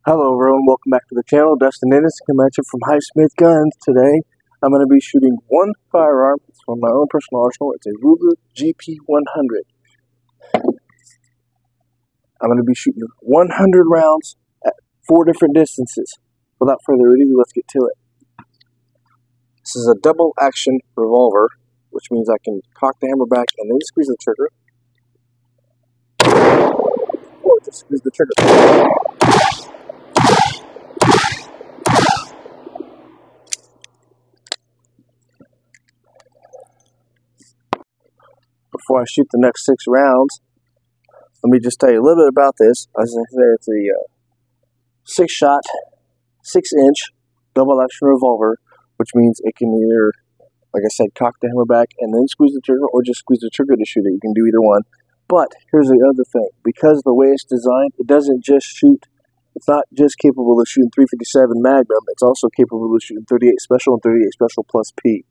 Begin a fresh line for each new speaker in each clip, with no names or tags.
Hello everyone, welcome back to the channel. Dustin Ennis coming at you from Highsmith Guns. Today, I'm going to be shooting one firearm. It's from my own personal arsenal. It's a Ruger GP-100. I'm going to be shooting 100 rounds at 4 different distances. Without further ado, let's get to it. This is a double action revolver, which means I can cock the hammer back and then squeeze the trigger. Or just squeeze the trigger. Before I shoot the next 6 rounds, let me just tell you a little bit about this. As I said, it's a 6-shot, 6-inch double action revolver, which means it can either, like I said, cock the hammer back and then squeeze the trigger, or just squeeze the trigger to shoot it. You can do either one. But here's the other thing: because the way it's designed, it doesn't just shoot. It's not just capable of shooting 357 Magnum. It's also capable of shooting 38 Special and 38 Special plus P.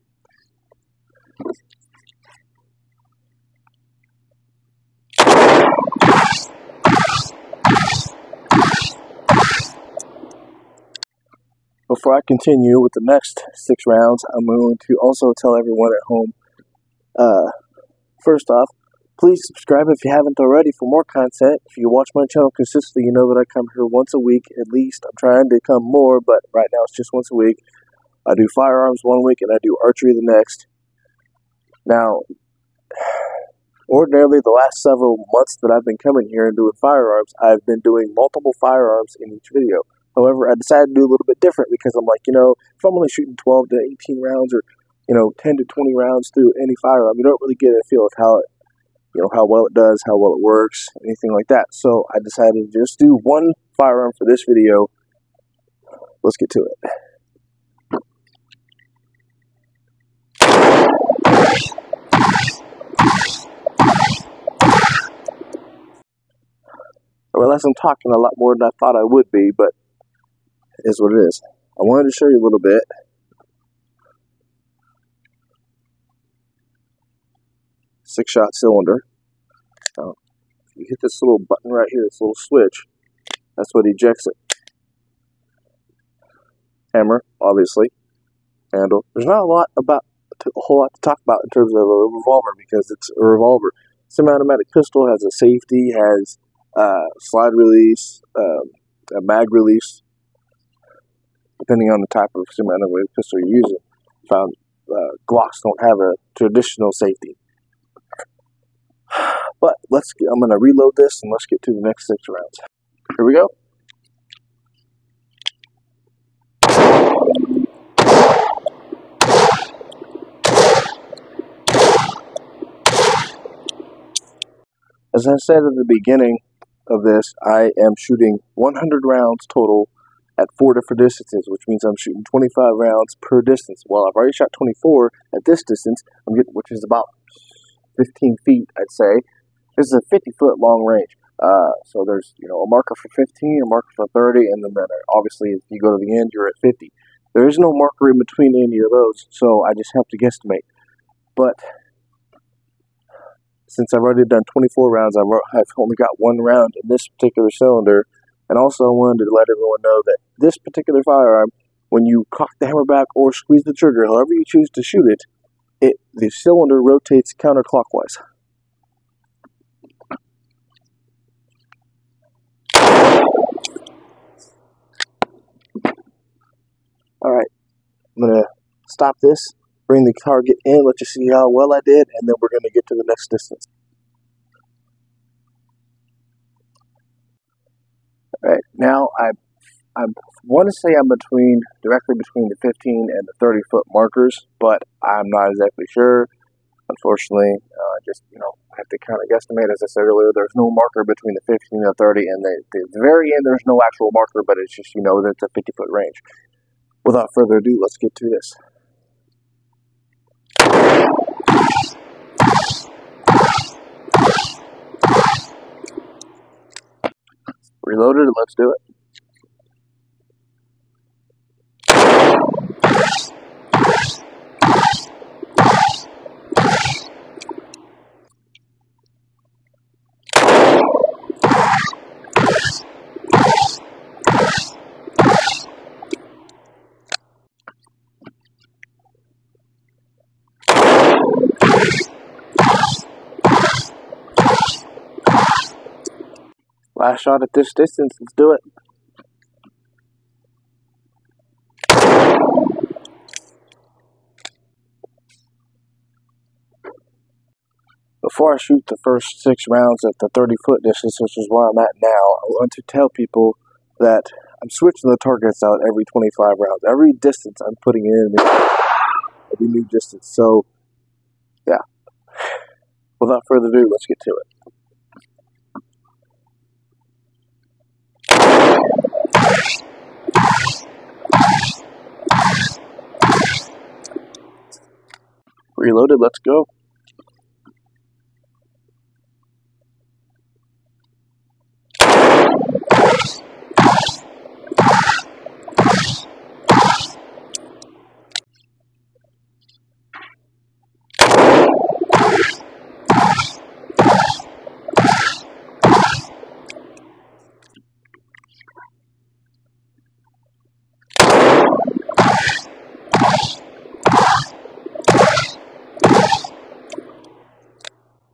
Before I continue with the next 6 rounds, I'm going to also tell everyone at home, first off, please subscribe if you haven't already for more content. If you watch my channel consistently, you know that I come here once a week at least. I'm trying to come more, but right now it's just once a week. I do firearms one week and I do archery the next. Now, ordinarily the last several months that I've been coming here and doing firearms, I've been doing multiple firearms in each video. However, I decided to do a little bit different because I'm like, if I'm only shooting 12 to 18 rounds or, 10 to 20 rounds through any firearm, you don't really get a feel of how it, how well it does, how well it works, anything like that. So I decided to just do one firearm for this video. Let's get to it. I realize I'm talking a lot more than I thought I would be, but it is what it is. I wanted to show you a little bit. Six-shot cylinder. Now, if you hit this little button right here, this little switch, that's what ejects it. Hammer, obviously. Handle. There's not a whole lot to talk about in terms of a revolver because it's a revolver. Semi-automatic pistol has a safety, has slide release, a mag release, depending on the type of semi-automatic pistol you're using. Found Glocks don't have a traditional safety. But I'm going to reload this and let's get to the next 6 rounds. Here we go. As I said at the beginning of this, I am shooting 100 rounds total at 4 different distances, which means I'm shooting 25 rounds per distance. Well, I've already shot 24 at this distance, which is about 15 feet, I'd say. This is a 50-foot long range. So there's, a marker for 15, a marker for 30, and then obviously if you go to the end, you're at 50. There is no marker in between any of those, so I just have to guesstimate. But since I've already done 24 rounds, I've only got 1 round in this particular cylinder. And also I wanted to let everyone know that this particular firearm, when you cock the hammer back or squeeze the trigger, however you choose to shoot it, the cylinder rotates counterclockwise. Alright, I'm going to stop this, bring the target in, let you see how well I did, and then we're going to get to the next distance. Alright, now I want to say I'm directly between the 15 and the 30-foot markers, but I'm not exactly sure. Unfortunately, I just, have to kind of guesstimate. As I said earlier, there's no marker between the 15 and the 30, and the very end, there's no actual marker, but it's just, that it's a 50-foot range. Without further ado, let's get to this. Reloaded, and let's do it. Last shot at this distance. Let's do it. Before I shoot the first 6 rounds at the 30-foot distance, which is where I'm at now, I want to tell people that I'm switching the targets out every 25 rounds. Every distance I'm putting in every new distance. So, yeah. Without further ado, let's get to it. Reloaded, let's go.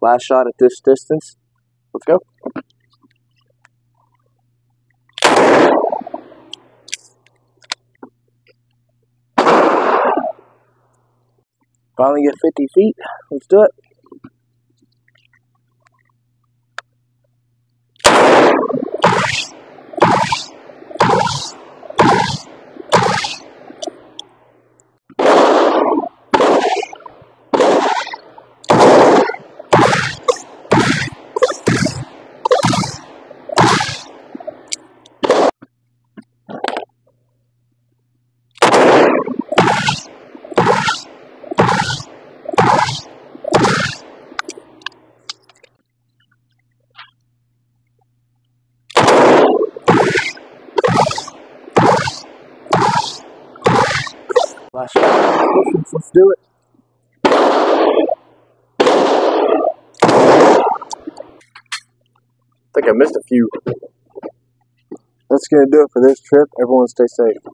Last shot at this distance. Let's go. Finally get 50 feet. Let's do it. Last shot. Let's do it. I think I missed a few. That's going to do it for this trip. Everyone stay safe.